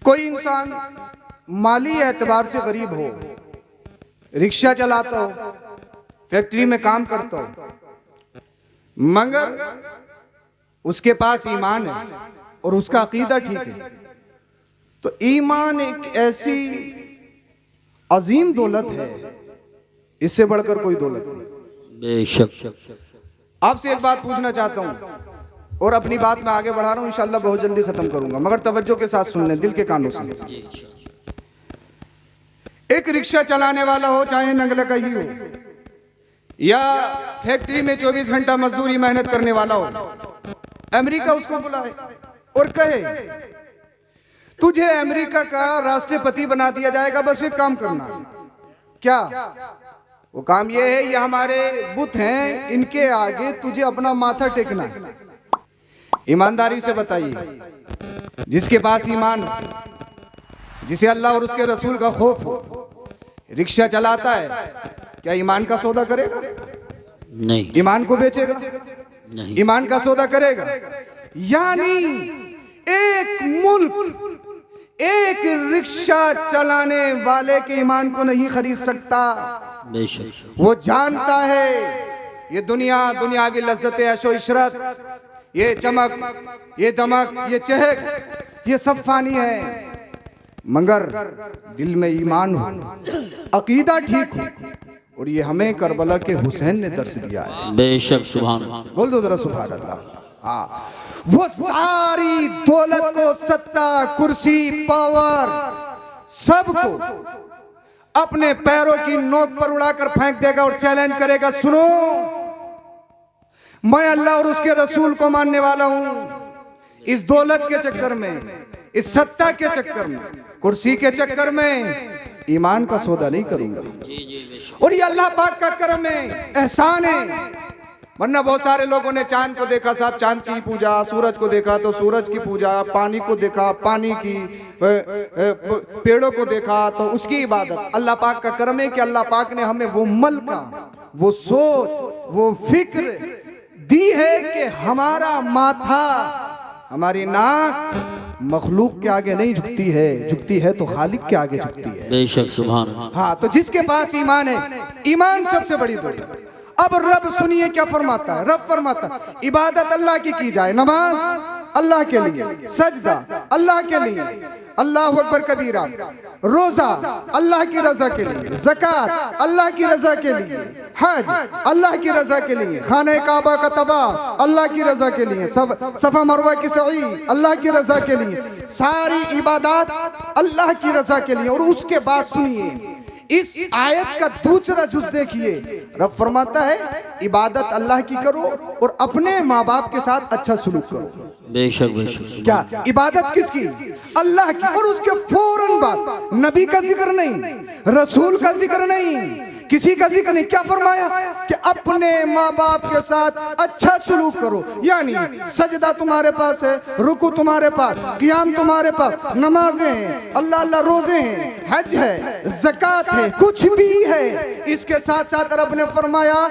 कोई इंसान माली एतबार से गरीब हो, रिक्शा चलाता हो, फैक्ट्री में काम करता हो, मगर उसके पास ईमान है और उसका अकीदा ठीक है, तो ईमान एक ऐसी अजीम दौलत है, इससे बढ़कर कोई दौलत नहीं। बेशक। आपसे एक बात पूछना चाहता हूं और अपनी बात में आगे बढ़ा रहा हूं, इंशाअल्लाह बहुत जल्दी खत्म करूंगा, मगर तवज्जो के साथ सुन लें, दिल के कानों से। एक रिक्शा चलाने वाला हो, चाहे नंगला का ही हो, या फैक्ट्री में 24 घंटा मजदूरी मेहनत करने वाला हो, अमेरिका उसको बुलाए और कहे तुझे अमेरिका का राष्ट्रपति बना दिया जाएगा, बस एक काम करना है। क्या वो काम? ये है, ये हमारे बुत हैं, इनके आगे तुझे अपना माथा टेकना है। ईमानदारी से बताइए, जिसके पास ईमान हो, जिसे अल्लाह और उसके रसूल का खौफ हो, रिक्शा चलाता है, क्या ईमान का सौदा करेगा? नहीं। ईमान को बेचेगा? नहीं। ईमान का सौदा करेगा? यानी एक मुल्क एक रिक्शा चलाने वाले के ईमान को नहीं खरीद सकता। बेशक। वो जानता है ये दुनिया, दुनियावी लज्जतें, ऐशो इशरत, ये चमक, ये दमक, ये चहक, ये सब फानी है, मगर दिल में ईमान हो, अकीदा ठीक हो, और ये हमें करबला के हुसैन ने दर्श दिया है। बेशक। सुभान अल्लाह। बोल दो जरा सुभान अल्लाह। हाँ, वो सारी दौलत को, सत्ता, कुर्सी, पावर, सबको अपने पैरों की नोक पर उड़ाकर फेंक देगा और चैलेंज करेगा, सुनो मैं अल्लाह और उसके रसूल को मानने वाला हूं। इस दौलत के चक्कर में, इस सत्ता के चक्कर में, कुर्सी के चक्कर में ईमान का सौदा नहीं करूंगा। और ये अल्लाह पाक का करम है, एहसान है। वरना बहुत सारे लोगों ने चांद को देखा, साहब चांद की पूजा, सूरज को देखा तो सूरज की पूजा, पानी को देखा पानी की, पेड़ों को देखा तो उसकी इबादत। अल्लाह पाक का करम है कि अल्लाह पाक ने हमें वो मलका, वो सोच, वो फिक्र दी है कि हमारा माथा, हमारी नाक मखलूक के आगे नहीं झुकती है, झुकती है तो खालिक के आगे झुकती है। बेशक। सुभान। हाँ, तो जिसके पास ईमान है, ईमान सबसे बड़ी दौलत। अब रब सुनिए क्या फरमाता है। रब फरमाता है इबादत अल्लाह की जाए, नमाज अल्लाह के लिए, सजदा अल्लाह के लिए, अल्लाहु अकबर कबीरा, रोजा अल्लाह की रजा के लिए, ज़कात अल्लाह की रजा के लिए, हज अल्लाह की रजा के लिए, खाने काबा का तवाफ अल्लाह की रजा के लिए, सफा मरवा की सई अल्लाह की रजा के लिए, सारी इबादत अल्लाह की रजा के लिए। और उसके बाद सुनिए इस आयत का दूसरा जुज देखिए, रब फरमाता है इबादत अल्लाह की करो और अपने माँ बाप के साथ अच्छा सलूक करो। बेशक। बेशक। क्या इबादत किसकी? अल्लाह की। और उसके फौरन बाद नबी का जिक्र नहीं, रसूल का जिक्र नहीं, किसी का जिक्र नहीं। क्या फरमाया कि अपने माँ बाप के साथ अच्छा सलूक करो। यानी सजदा तुम्हारे पास है, रुकू तुम्हारे पास, क़ियाम तुम्हारे पास, नमाजें हैं, अल्लाह अल्लाह रोजे हैं, हज है, ज़कात है, कुछ भी है, इसके साथ साथ रब ने फरमाया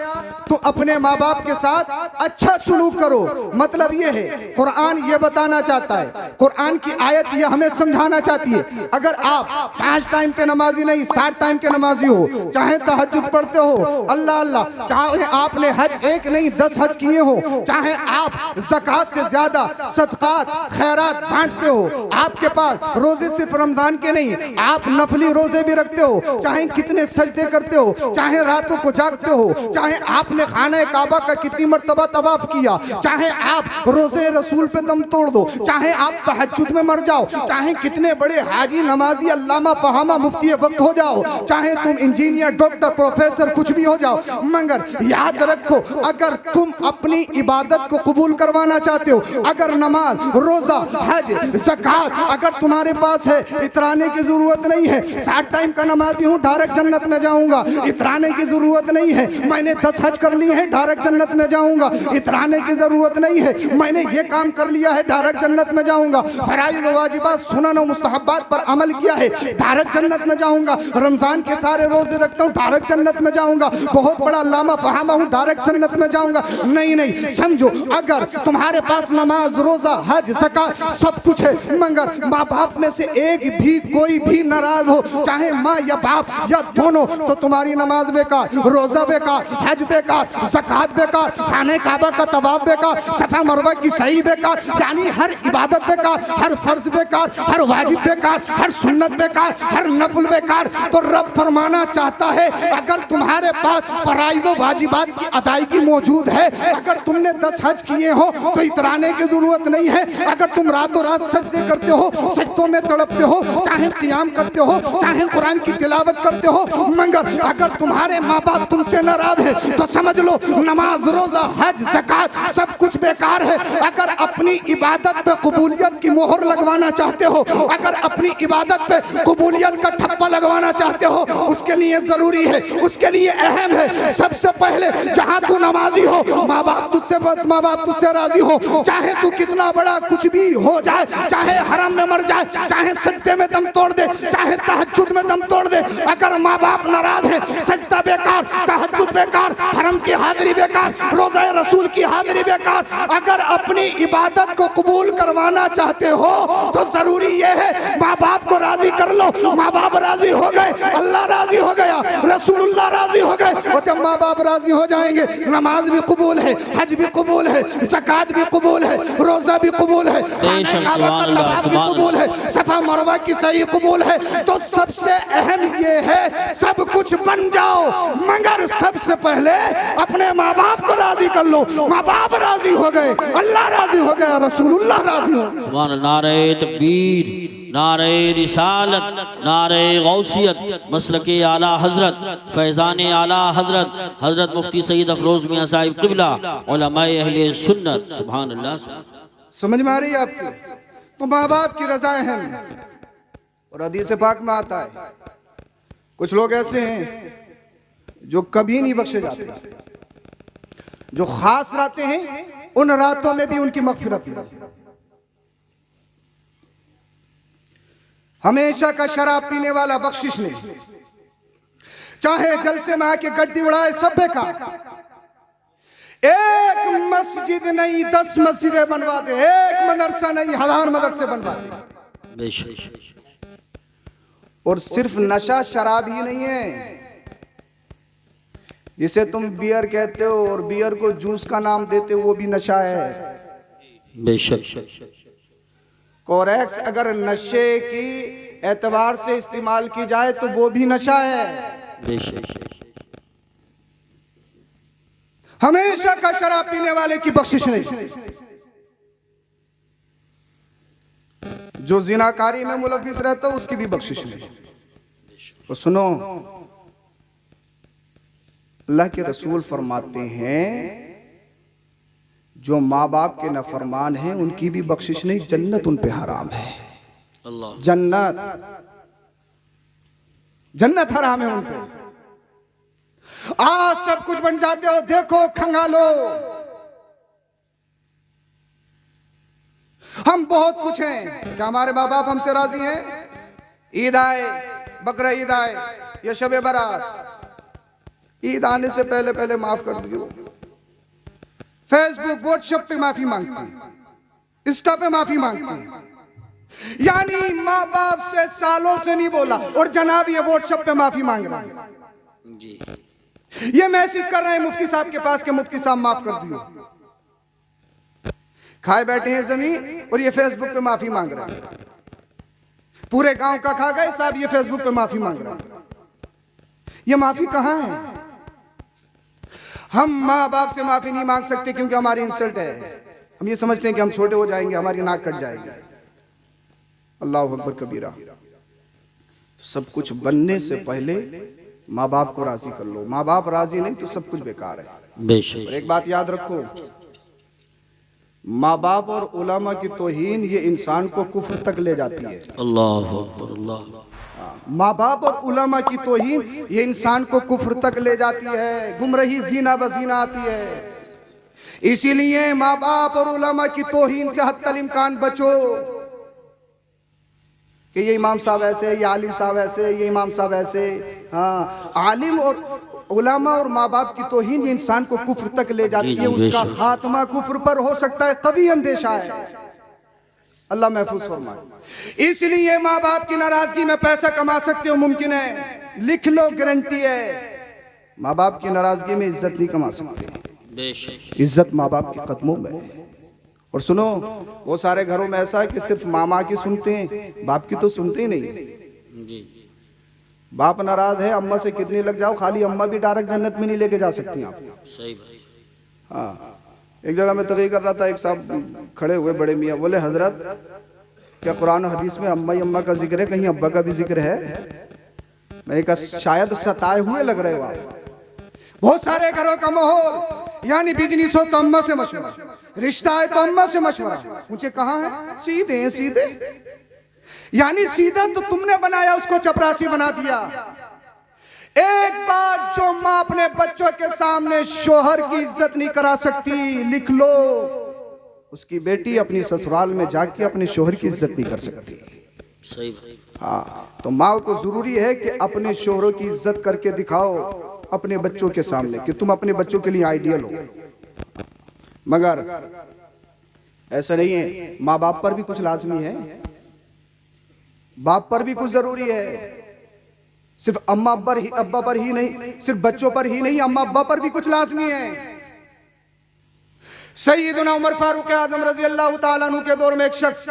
तो अपने माँ बाप के साथ अच्छा सलूक करो। मतलब ये है, कुरान ये बताना चाहता है, कुरान की आयत ये हमें समझाना चाहती है, अगर आप 5 टाइम के नमाजी नहीं 60 टाइम के नमाजी हो, चाहे तहज्जुद पढ़ते हो, अल्लाह अल्लाह, चाहे आपने हज 1 नहीं 10 हज किए हो, चाहे आप ज़कात से ज्यादा सदकात खैरात बांटते हो, आपके पास रोजे सिर्फ रमजान के नहीं, आप नफली रोजे भी रखते हो, चाहे कितने सजदे करते हो, चाहे रातों को जागते हो, चाहे आपने खाने काबा का कितनी मर्तबा तवाफ किया, चाहे आप रोजे रसूल पे दम तोड़ दो, चाहे आप तहज्जुद में मर जाओ, चाहे कितने बड़े हाजी नमाजी अल्लामा फहामा मुफ्ती वक्त हो जाओ, चाहे तुम इंजीनियर डॉक्टर प्रोफेसर कुछ भी हो जाओ, मगर याद रखो अगर तुम अपनी इबादत को कबूल करवाना चाहते हो, अगर नमाज रोजा हज ज़कात अगर तुम्हारे पास है, इतराने की जरूरत नहीं है 60 टाइम का नमाजी हूँ डायरेक्ट जन्नत में जाऊंगा, इतराने की जरूरत नहीं है मैंने 10 हज कर कर लिए हैं डायरेक्ट जन्नत में जाऊंगा, इतराने की जरूरत नहीं है, मैंने ये काम कर लिया है डायरेक्ट जन्नत में जाऊंगा, फराइज वाजिबात सुनन और मुस्तहब्बात पर अमल किया है डायरेक्ट जन्नत में जाऊंगा, रमजान के सारे रोजे रखता हूँ डायरेक्ट जन्नत में जाऊंगा, बहुत बड़ा अल्लामा फहामा हूँ डायरेक्ट जन्नत में जाऊंगा। नहीं नहीं, समझो, अगर तुम्हारे पास नमाज रोजा हज ज़कात सब कुछ है, मगर माँ बाप में से एक भी कोई भी नाराज हो, चाहे माँ या बाप या दोनों, तो तुम्हारी नमाज बेकार, रोजा बेकार, हज बेकार, ज़कात बेकार, खाने काबा का तवाफ बेकार, सफा मरवा की सही बेकार, यानी हर इबादत बेकार, हर फर्ज बेकार, हर वाजिब बेकार, हर सुन्नत बेकार, हर नफल बेकार। तो रब फरमाना चाहता है अगर तुम्हारे पास फराइज़ व वाजिबात की अदायगी मौजूद है, अगर तुमने 10 हज किए हो तो इतराने की जरूरत नहीं है, अगर तुम रातों रात सजदे करते हो, सजदों में तड़पते हो, चाहे क़ियाम करते हो, चाहे कुरान की तिलावत करते हो, मगर अगर तुम्हारे माँ बाप तुमसे नाराज है तो समझ लो नमाज रोजा हज ज़कात सब कुछ बेकार है। अगर अपनी इबादत पे कबूलियत की मोहर लगवाना चाहते हो, अगर अपनी इबादत पे कबूलियत का ठप्पा लगवाना चाहते हो, उसके लिए जरूरी है, उसके लिए अहम है, सबसे पहले जहां तू नमाजी हो माँ बाप तुझसे राजी हो, चाहे तू कितना बड़ा कुछ भी हो जाए, चाहे हरम में मर जाए, चाहे सजदे में दम तोड़ दे, चाहे तहज्जुद में दम तोड़ दे, अगर माँ बाप नाराज है, सजदा बेकार, तहज्जुद बेकार, हरम की हाजिरी बेकार, रोज़ा रसूल की हाजिरी बेकार। अगर अपनी इबादत को कबूल करवाना चाहते हो तो जरूरी ये है माँ बाप को राजी कर लो, माँ बाप राजी हो गए, अल्लाह राजी हो गया, रसूलुल्लाह राजी हो गए, और जब माँ बाप राजी हो जाएंगे नमाज भी कबूल है, हज भी कबूल है, ज़कात भी कबूल है, रोज़ा भी कबूल है, तवाफ भी कबूल है, सफा मरवा की सही कबूल है। तो सबसे अहम ये है सब कुछ बन जाओ, मगर सबसे पहले अपने माँ बाप को राजी कर लो, माँ बाप राजी हो गए, अल्लाह राजी हो गया, रसूलुल्लाह राजी हो गए। सुभान अल्लाह। नारे तकबीर, नारे रिसालत, नारे गौसियत, मसलके आला हजरत, फैज़ान आला हजरत, हजरत मुफ्ती सईद अफरोज मियां साहिब क़िबला, उलमाए अहले सुन्नत। सुभान अल्लाह। समझ में आ रही है आपको? तो माँ बाप की रज़ा अहम, और हदीस पाक में आता है कुछ लोग ऐसे हैं जो कभी नहीं बख्शे जाते, जो खास रातें हैं उन रातों में भी उनकी मग़फ़िरत नहीं। हमेशा का शराब पीने वाला बख्शिश नहीं, चाहे जलसे में आके गड्डी उड़ाए सब बेकार। एक मस्जिद नहीं 10 मस्जिदें बनवा दे, एक मदरसा नहीं 1000 मदरसे बनवा दे। और सिर्फ नशा शराब ही नहीं है, जिसे तुम बियर कहते हो और बियर को जूस का नाम देते हो वो भी नशा है। बेशक। कोरेक्स अगर नशे की एतबार से इस्तेमाल की जाए तो वो भी नशा है। बेशक। हमेशा का शराब पीने वाले की बख्शिश नहीं, जो जिनाकारी में मुलव्विस रहता है उसकी भी बख्शिश नहीं। तो सुनो, अल्लाह के रसूल फरमाते हैं जो माँ बाप के नफरमान हैं उनकी भी बख्शिश नहीं, जन्नत उन पे हराम है। अल्लाह। जन्नत हराम है उन पे। आज सब कुछ बन जाते हो, देखो खंगालो, हम बहुत कुछ हैं, क्या हमारे माँ बाप हमसे राजी हैं? ईद आए, बकरा ईद आए या शबे बारात, ईद आने से पहले पहले माफ कर दियो। फेसबुक व्हाट्सएप पे माफी मांगते हैं, इंस्टा पे माफी मांगते हैं, यानी माँ बाप से सालों से नहीं बोला और जनाब ये व्हाट्सएप पे माफी मांग रहा है जी। ये मैसेज कर रहे हैं मुफ्ती साहब के पास के मुफ्ती साहब माफ कर दियो। खाए बैठे हैं जमीन और ये फेसबुक पे माफी मांग रहे हैं, पूरे गांव का खा गए साहब, ये फेसबुक पे माफी मांग रहे हैं। ये माफी कहां है? हम माँ बाप से माफी नहीं मांग सकते क्योंकि हमारी इंसल्ट है, हम ये समझते हैं कि हम छोटे हो जाएंगे, हमारी नाक कट जाएगी। अल्लाह अकबर कबीरा। तो सब कुछ बनने से पहले माँ बाप को राजी कर लो, माँ बाप राजी नहीं तो सब कुछ बेकार है। बेशक। और एक बात याद रखो, माँ बाप और उलामा की तौहीन ये इंसान को कुफ्र तक ले जाती है। अल्लाह अकबर, अल्लाह। माँ बाप और उलामा की तौहीन ये इंसान को कुफ्र तक ले जाती है, गुमराही जीना बजीना आती है। इसीलिए माँ बाप और उलामा की तौहीन से हत्तल इम्कान बचो कि ये इमाम साहब ऐसे, ये आलिम साहब ऐसे, ये इमाम साहब ऐसे। हाँ, आलिम और उलामा और माँ बाप की तौहीन ये इंसान को कुफ्र तक ले जाती है। उसका खात्मा कुफ्र पर हो सकता है, तभी अंदेशा है। अल्लाह महफूज फरमाए। इसलिए माँ बाप की नाराजगी में पैसा कमा सकते हो, मुमकिन है, लिख लो, गारंटी है। माँ बाप की नाराजगी में इज्जत नहीं कमा सकते। इज्जत माँ बाप के कदमों में। और सुनो, वो सारे घरों में ऐसा है कि सिर्फ मामा की सुनते हैं, बाप की तो सुनते ही नहीं। बाप नाराज है, अम्मा से कितनी लग जाओ, खाली अम्मा भी डायरेक्ट जन्नत में नहीं लेके जा सकती आप। सही बात। हाँ, एक जगह मैं तकरीर कर रहा था, एक साहब खड़े हुए बड़े मियाँ, बोले हजरत क्या कुरान हदीस में अम्मा अम्मा का जिक्र है, कहीं अब्बा का भी जिक्र है? मैंने कहा शायद सताए हुए लग रहे हो आप। बहुत सारे घरों का माहौल, यानी बिजनेस हो तो अम्मा से मशवरा, रिश्ता है तो अम्मा से मशवरा। मुझे कहाँ है? सीधे हैं, सीधे, यानी सीधा तो तुमने बनाया, उसको चपरासी बना दिया। एक बात जो माँ अपने बच्चों के सामने शोहर की इज्जत नहीं करा सकती, लिख लो, उसकी बेटी अपनी ससुराल में जाके अपने शोहर की इज्जत नहीं कर सकती। सही बात। हाँ, तो माँ को जरूरी है कि अपने शोहरों की इज्जत करके दिखाओ अपने बच्चों के सामने कि तुम अपने बच्चों के लिए आइडियल हो। मगर ऐसा नहीं है, माँ बाप पर भी कुछ लाजमी है, बाप पर भी कुछ जरूरी है। सिर्फ अम्मा अब्बा पर ही नहीं, सिर्फ बच्चों पर ही नहीं, अम्मा अब्बा पर भी कुछ लाजमी है। सैयदना उमर फारूक आजम रजी अल्लाह ताला अन्हु के दौर में एक शख्स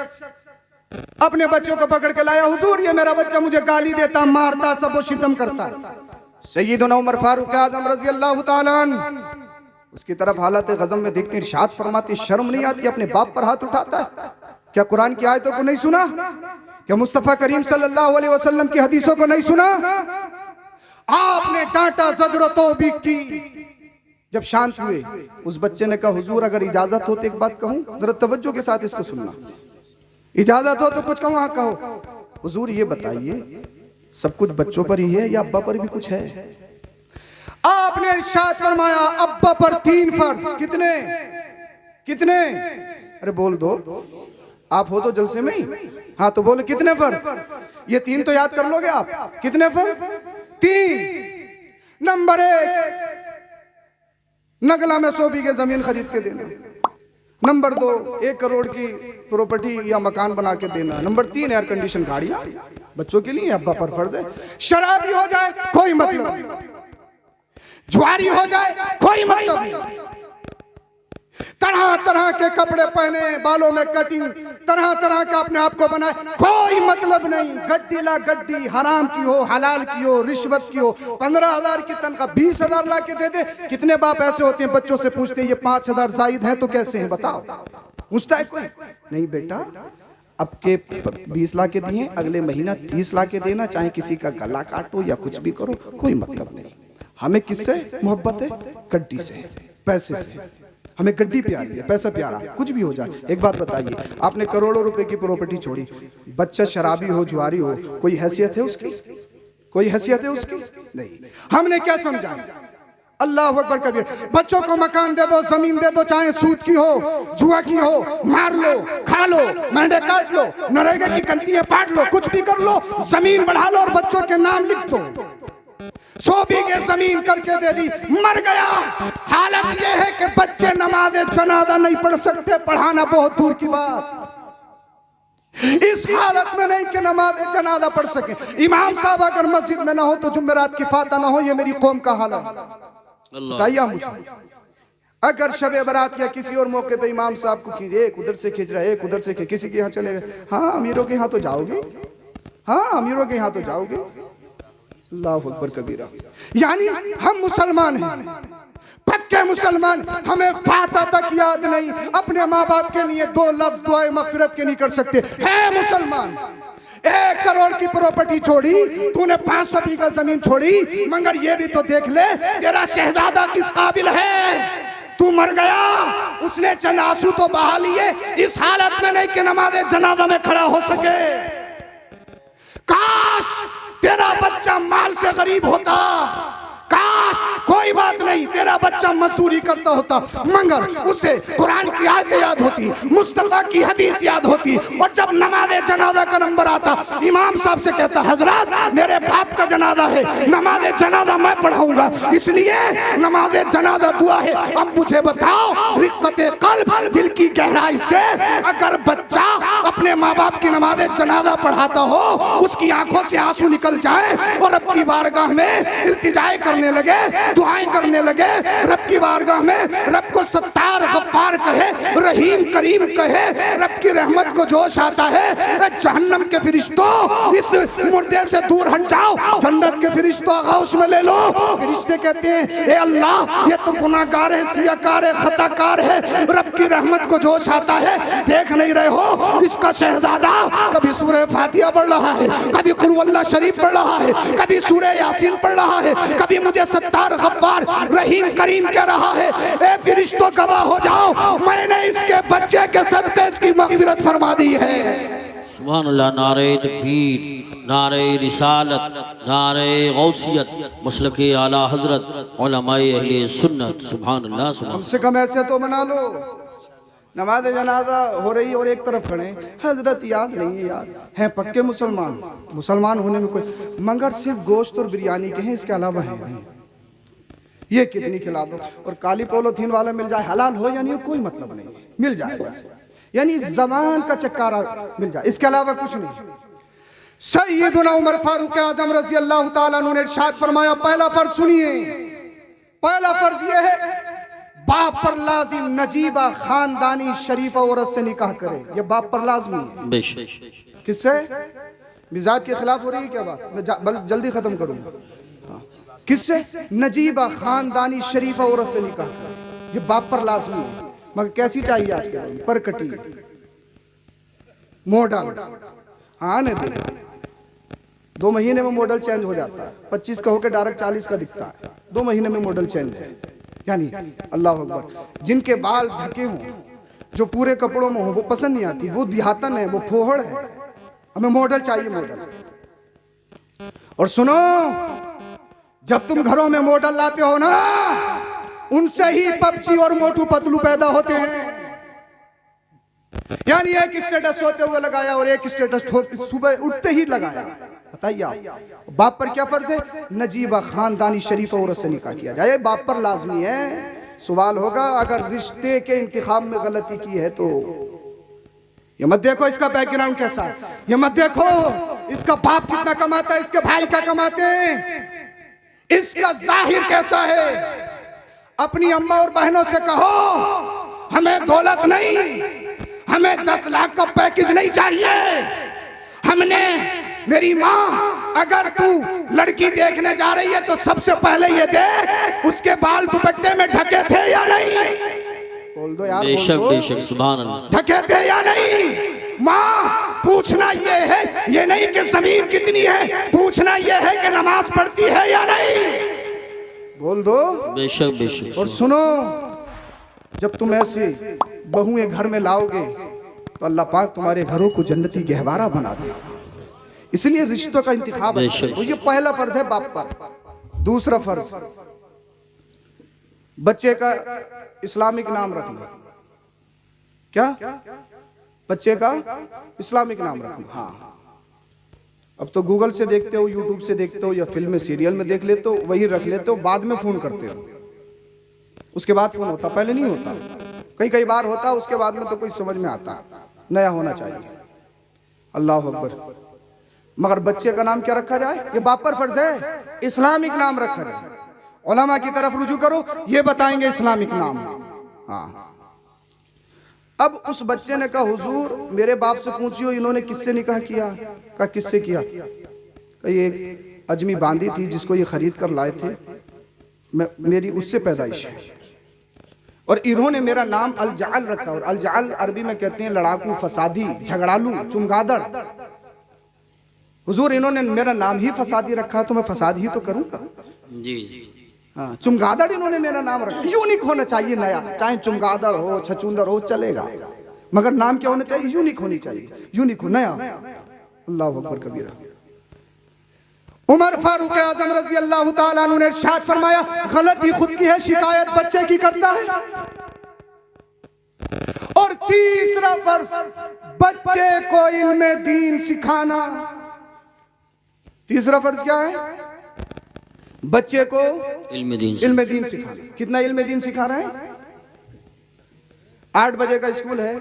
अपने बच्चों को पकड़ के लाया, हुजूर ये मेरा बच्चा मुझे गाली देता, मारता, सब शितम करता। सैयदना उमर फारूक आजम रजी अल्लाह ताला अन्हु उसकी तरफ हालत गज़ब में देखते, इरशाद फरमाते, शर्म नहीं आती अपने बाप पर हाथ उठाता है? क्या कुरान की आयतों को नहीं सुना? क्या मुस्तफा करीम सल्लल्लाहु अलैहि वसल्लम की हदीसों को नहीं सुना? आपने डांटा, ज़ज्र तौबीख की। जब शांत हुए, उस बच्चे ने कहा, हुजूर अगर इजाजत हो तो एक बात कहूं, जरा तवज्जो के साथ इसको सुनना। इजाजत हो तो कुछ कहूं? हाँ कहो। हुजूर ये बताइए, सब कुछ बच्चों पर ही है या अब्बा पर भी कुछ है? आपने इरशाद फरमाया, अब्बा पर 3 फर्ज। कितने कितने? अरे बोल दो, आप हो तो जलसे में ही। हाँ तो बोलो कितने फर्ज? ये 3 तो याद कर लोगे आप। कितने फर्ज? 3। नंबर 1, नगला में 100 बीघे जमीन खरीद के देना। नंबर 2, 1 करोड़ की प्रॉपर्टी या मकान बना के देना। नंबर 3, एयर कंडीशन गाड़ियां बच्चों के लिए, अब्बा पर फर्ज है। शराबी हो जाए कोई मतलब नहीं, जुआरी हो जाए कोई मतलब नहीं, तरह तरह के कपड़े पहने, बालों में कटिंग, तरह तरह का अपने आप को बनाए, कोई मतलब नहीं। गड्डी ला गड्डी, हराम की हो, हलाल की हो, रिश्वत की हो, 15,000 की तनख्वाह 20,000 ला के दे दे। कितने बाप ऐसे होते हैं, बच्चों से पूछते हैं ये 5,000 जायद हैं तो कैसे हैं बताओ? पूछता है कोई? नहीं बेटा, अब के 20 ला के दिए, अगले महीना 30 ला के देना, चाहे किसी का गला काटो या कुछ भी करो, कोई मतलब नहीं। हमें किससे मोहब्बत है? गड्डी से, पैसे से। हमें गड्डी प्यारी है, पैसा प्यारा, कुछ भी हो जाए। एक बात बताइए, आपने करोड़ों रुपए की प्रॉपर्टी छोड़ी, बच्चा शराबी हो, जुआरी हो, कोई हैसियत है उसकी? कोई हैसियत है उसकी? नहीं। हमने क्या समझा? अल्लाह अकबर कबीर। बच्चों को मकान दे दो, जमीन दे दो, चाहे सूद की हो, जुआ की हो, मार लो, खा लो, मेंढे काट लो, नरेगा की कंतियां पाट लो, कुछ भी कर लो, जमीन बढ़ा लो और बच्चों के नाम लिख दो। 100 बीघे जमीन करके दे दी, मर गया। हालत यह है कि बच्चे नमाज जनाजा नहीं पढ़ सकते, पढ़ाना बहुत दूर की बात। इस हालत में नहीं कि नमाज जनाजा पढ़ सके। इमाम साहब अगर मस्जिद में ना हो तो जुम्मेरात की फाता ना हो, ये मेरी कौम का हाल है। बताइए मुझे, अगर शबे बारात या किसी और मौके पे इमाम साहब को खींचे, एक उधर से खींच रहा है, एक उधर से किसी के यहाँ चले गए, हाँ अमीरों के यहाँ तो जाओगे, हाँ अमीरों के यहाँ तो जाओगे। अल्लाह अकबर कबीरा। यानी हम मुसलमान हैं, पक्के मुसलमान, हमें फाता तक याद नहीं, अपने माँ बाप के लिए 2 लफ्ज दुआए मगफिरत के नहीं कर सकते। है मुसलमान, 1 करोड़ की प्रॉपर्टी छोड़ी, तूने 500 बीघा जमीन छोड़ी, मगर ये भी तो देख ले तेरा शहजादा किस काबिल है। तू मर गया, उसने चंद आंसू तो बहा लिए, इस हालत में नहीं कि नमाज़े जनाजा में खड़ा हो सके। काश तेरा बच्चा माल से गरीब होता, काश कोई बात नहीं तेरा बच्चा मजदूरी करता होता, मगर उसे कुरान की आयतें याद होती, मुस्तफा की हदीस याद होती, और जब नमाज़े जनाजा का नंबर आता, इमाम साहब से कहता, हजरत मेरे बाप का जनाजा है, नमाज़े जनाजा मैं पढ़ाऊंगा, इसलिए नमाज़े जनाजा दुआ है। अब मुझे बताओ, रिक्कते कल्ब, दिल की गहराई से अगर बच्चा अपने माँ बाप की नमाज़े जनाजा पढ़ाता हो, उसकी आंखों से आंसू निकल जाए और रब की बारगाह में इल्तिजाएं करने लगे, दुआएं करने लगे, रब की बारगाह में रब को सत्तार गफ्फार कहे, रहीम करीम कहे, रब की रहमत को जोश आता है, जहन्नम के फरिश्तों इस मुर्दे से दूर हट जाओ, जन्नत के फरिश्तों गौश में ले लो। फरिश्ते कहते हैं, ए अल्लाह ये तो गुनाहगार है, सियाकार है, खताकार है, रब की रहमत को जोश आता है, देख नहीं रहे हो इसका शहजादा कभी सूरह फातिहा पढ़ रहा है, कभी कुल वल्लाह शरीफ पढ़ रहा है, कभी सूरह यासीन पढ़ रहा है, कभी मुझे सत्तार गफ्फार रहीम करीम कह रहा है। ए फरिश्तों गवाह हो जाओ, मैंने इसके बच्चे के सदक़े इसकी मग़फ़िरत फरमा दी है। सुभान अल्लाह। नारे तकबीर, नारे रिसालत, नारे गौसियत, मसलके आला हजरत, उलमाए अहले सुन्नत। सुभान अल्लाह, सुभान। कम से कम ऐसे तो बना लो, नमाज जनाजा हो रही और एक तरफ खड़े, हजरत याद नहीं है, याद है पक्के मुसलमान, मुसलमान होने में कोई, मगर सिर्फ गोश्त और बिरयानी के हैं, इसके अलावा है नहीं। ये कितनी खिला दो, और काली पॉलीथीन वाला मिल जाए, हलाल हो या नहीं हो कोई मतलब नहीं, मिल जाए बस, यानी जबान का चक्कारा मिल जाए, इसके अलावा कुछ नहीं। सैयदुना उमर फारूक आजम रज़ी अल्लाह ताला अन्हु ने इरशाद फरमाया, पहला फर्ज सुनिए, पहला फर्ज ये है, बाप पर लाजिम नजीबा खानदानी शरीफा औरत से निकाह करे, ये बाप पर लाजमी है। बेशक। किससे? मिजाज के खिलाफ हो रही है क्या बात? मैं जल्दी खत्म करूंगा। हाँ। किससे? नजीबा खानदानी शरीफा औरत से निकाह करे, ये बाप पर लाजमी है। मगर कैसी चाहिए आज के दिन? परकटी, मॉडल। हाँ नहीं दे, 2 महीने में मॉडल चेंज हो जाता है, 25 का होकर डायरेक्ट 40 का दिखता है, 2 महीने में मॉडल चेंज है। यानी अल्लाह अकबर, जिनके बाल ढके हों, जो पूरे कपड़ों में हो, वो पसंद नहीं आती, वो दिहातन है, वो फोहड़ है, हमें मॉडल चाहिए, मॉडल। और सुनो, जब तुम घरों में मॉडल लाते हो ना, उनसे ही पबजी और मोटू पतलू पैदा होते हैं। यानी एक स्टेटस सोते हुए लगाया और एक स्टेटस सुबह उठते ही लगाया। बताइए आप, बाप पर क्या फर्ज है? नजीबा खानदानी शरीफ औरत से निकाह किया जाए, बाप पर लाजमी है। सवाल होगा, अगर रिश्ते के इंतखाब में गलती की है तो ये मत देखो इसका बैकग्राउंड कैसा है, ये मत देखो इसका बाप कितना कमाता है, इसके भाई क्या कमाते हैं, इसका जाहिर कैसा है। अपनी अम्मा और बहनों से कहो, हमें दौलत नहीं, हमें 10 लाख का पैकेज नहीं चाहिए, हमने, मेरी माँ अगर तू लड़की देखने जा रही है तो सबसे पहले ये देख उसके बाल दुपट्टे में ढके थे या नहीं। बोल दो यार, बेशक बेशक, सुभान अल्लाह। ढके थे या नहीं? माँ पूछना ये है, ये नहीं कि जमीन कितनी है, पूछना ये है कि नमाज पढ़ती है या नहीं। बोल दो। बेशक बेशक। और सुनो, जब तुम ऐसी बहुएं घर में लाओगे तो अल्लाह पाक तुम्हारे घरों को जन्नती गहवारा बना देगा। इसलिए रिश्तों का इंतखाब है, तो ये पहला फर्ज है बाप पर। दूसरा फर्ज, बच्चे का इस्लामिक नाम रखना। क्या? बच्चे का इस्लामिक नाम रखना। हाँ, अब तो गूगल से देखते हो, यूट्यूब से देखते हो, या फिल्म में सीरियल में देख लेते हो, वही रख लेते हो, बाद में फोन करते हो, उसके बाद फोन होता, पहले नहीं होता। कई बार होता, उसके बाद में तो कोई समझ में आता, नया होना चाहिए। अल्लाह अकबर। मगर बच्चे का नाम क्या रखा जाए? ये बाप पर फर्ज है, इस्लामिक नाम रखा जाए। उलमा की तरफ रुजू करो, ये बताएंगे इस्लामिक नाम। हाँ, अब उस बच्चे ने कहा, हुजूर मेरे बाप से पूछियो इन्होंने किससे निकाह किया? कहा किससे किया? कहा ये एक अजमी बांदी थी जिसको ये खरीद कर लाए थे, मेरी उससे पैदाइश है, और इन्होंने मेरा नाम अलजाल रखा। और अलजाल अरबी में कहते हैं लड़ाकू, फसादी, झगड़ालू, चुमगादड़। हुजूर इन्होंने मेरा नाम ही फसादी रखा, तो मैं फसाद ही तो करूंगा। जी। हाँ, चुमगादड़ इन्होंने मेरा नाम रखा। यूनिक होना चाहिए नया, चाहे चुमगादड़ हो छछूंदर हो चलेगा, मगर नाम क्या होना चाहिए? यूनिक होनी चाहिए, यूनिक हो, नया। अल्लाह अकबर कबीरा। उमर फारूक आजम रजी अल्लाह ताला अन्हु ने इरशाद फरमाया, गलती खुद की है, शिकायत बच्चे की करता है। और तीसरा फर्ज, बच्चे को इल्म दीन सिखाना। तीसरा फर्ज क्या है? बच्चे को इल्म दीन सिखाना। कितना इल्म दीन सिखा रहे हैं? 8 बजे का स्कूल है,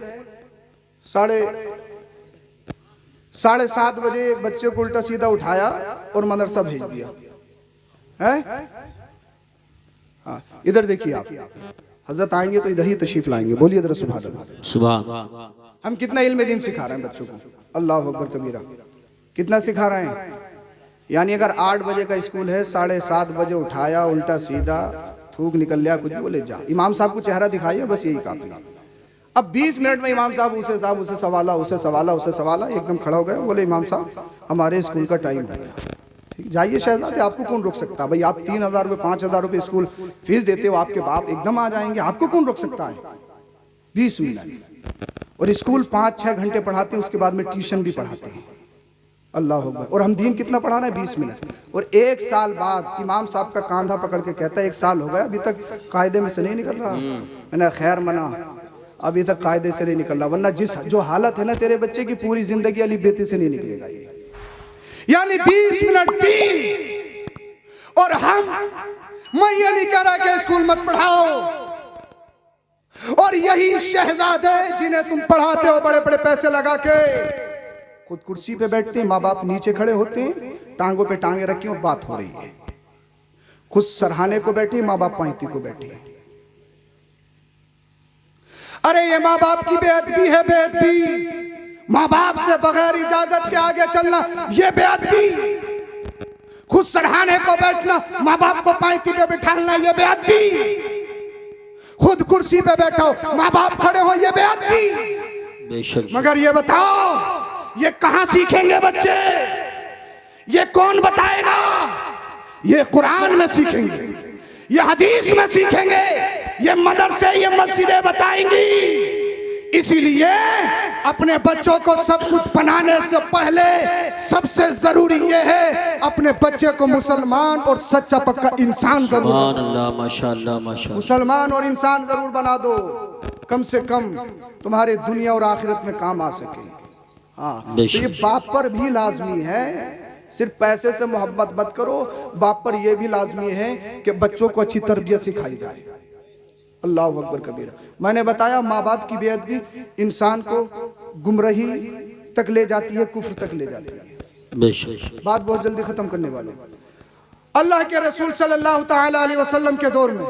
साढ़े 7 बजे बच्चे को उल्टा सीधा उठाया और मदरसा भेज दिया है। हाँ, इधर देखिए आप, हजरत आएंगे तो इधर ही तशरीफ लाएंगे, बोलिए जरा सुभान अल्लाह। सुभान। हम कितना इल्म दीन सिखा रहे हैं बच्चों को? अल्लाह अकबर कबीरा। कितना सिखा रहे हैं? यानी अगर 8 बजे का स्कूल है, 7:30 बजे उठाया, उल्टा सीधा थूक निकल लिया, कुछ भी बोले, जा इमाम साहब को चेहरा दिखाइए, बस यही काफी। अब 20 मिनट में इमाम साहब उसे सवाला एकदम खड़ा हो गया, बोले इमाम साहब हमारे स्कूल का टाइम हो गया। ठीक, जाइए शहजादे, आपको कौन रोक सकता है भाई? आप 3000 रुपये 5000 रुपये स्कूल फीस देते हो, आपके बाप एकदम आ जाएंगे, आपको कौन रोक सकता है? 20 मिनट। और स्कूल 5-6 घंटे पढ़ाते हैं, उसके बाद में ट्यूशन भी पढ़ाते हैं। अल्लाह अकबर। और हम दीन कितना पढ़ा रहे हैं? 20 मिनट। और 1 साल बाद इमाम साहब का कांधा पकड़ के कहता है, 1 साल हो गया अभी तक कायदे में से नहीं निकल रहा। मैंने खैर मना, अभी तक कायदे से नहीं निकल रहा, वरना जो हालत है ना तेरे बच्चे की, पूरी जिंदगी अली बेती से नहीं निकलेगा ये। यानी 20 मिनट दीन। और मैं ये नहीं कह रहा कि स्कूल मत पढ़ाओ, और यही शहजादे जिन्हें तुम पढ़ाते हो बड़े बड़े पैसे लगा के, खुद कुर्सी पे बैठते हैं, माँ बाप नीचे खड़े होते हैं, टांगों पे टांगे रखी और बात हो रही है। खुद सरहाने को बैठे, माँ बाप पैंती को बैठे। अरे ये माँ बाप की बेअदबी है, बेअदबी। माँ बाप से बगैर इजाजत के आगे चलना ये बेअदबी। खुद सरहाने को बैठना, माँ बाप को पैंती पे बिठाना ये बेअदबी। खुद कुर्सी पे बैठो, माँ बाप खड़े हो, ये बेअदबी। मगर ये बताओ, ये कहां सीखेंगे बच्चे? ये कौन बताएगा? ये कुरान में सीखेंगे, ये हदीस में सीखेंगे, ये मदरसे, ये मस्जिदें बताएंगी। इसीलिए अपने बच्चों को सब कुछ बनाने से पहले सबसे जरूरी ये है अपने बच्चे को मुसलमान और सच्चा पक्का इंसान जरूर माशाअल्लाह मुसलमान और इंसान जरूर बना दो, कम से कम तुम्हारे दुनिया और आखिरत में काम आ सके। हाँ, तो ये बाप पर भी लाजमी है, सिर्फ पैसे से मोहब्बत मत करो, बाप पर यह भी लाजमी है कि बच्चों को अच्छी तरबियत सिखाई जाए। अल्लाह अकबर कबीरा। मैंने बताया माँ बाप की बेअदबी इंसान को गुमराही तक ले जाती है, कुफ्र तक ले जाती है। बात बहुत जल्दी खत्म करने वाले। अल्लाह के रसूल सल्लल्लाहु तआला अलैहि वसल्लम के दौर में